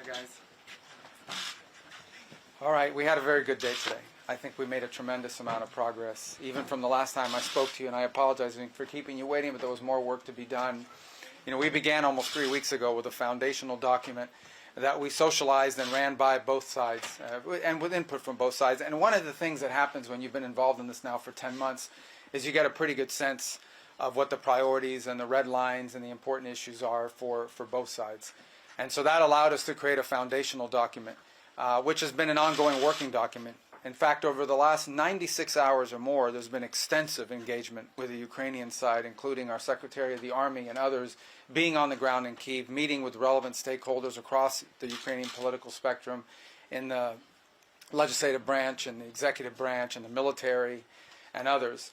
Hi, guys. All right, we had a very good day today. I think we made a tremendous amount of progress, even from the last time I spoke to you, and I apologize for keeping you waiting, but there was more work to be done. You know, we began almost 3 weeks ago with a foundational document that we socialized and ran by both sides, and with input from both sides. And one of the things that happens when you've been involved in this now for 10 months is you get a pretty good sense of what the priorities and the red lines and the important issues are for both sides. And so that allowed us to create a foundational document, which has been an ongoing working document. In fact, over the last 96 hours or more, there's been extensive engagement with the Ukrainian side, including our Secretary of the Army and others being on the ground in Kyiv, meeting with relevant stakeholders across the Ukrainian political spectrum in the legislative branch and the executive branch and the military and others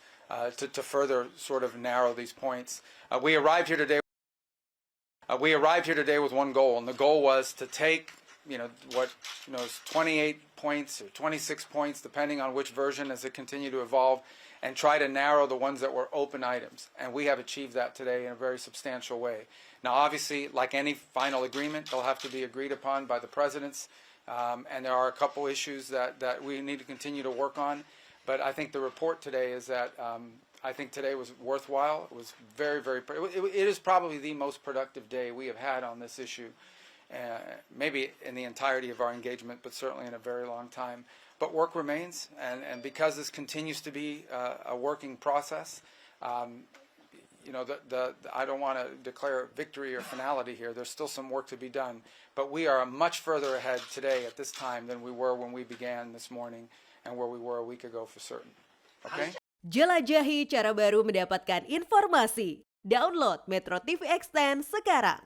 to further sort of narrow these points. We arrived here today with one goal, and the goal was to take what is 28 points or 26 points, depending on which version as it continued to evolve, and try to narrow the ones that were open items. And we have achieved that today in a very substantial way. Now, obviously, like any final agreement, they'll have to be agreed upon by the presidents, and there are a couple issues that we need to continue to work on. But I think the report today is that I think today was worthwhile. It was very, very. It is probably the most productive day we have had on this issue. Maybe in the entirety of our engagement, but certainly in a very long time. But work remains, and because this continues to be a working process, I don't want to declare victory or finality here. There's still some work to be done, but we are much further ahead today at this time than we were when we began this morning and where we were a week ago for certain. Okay? Jelajahi cara baru mendapatkan informasi. Download MetroTV Extend sekarang.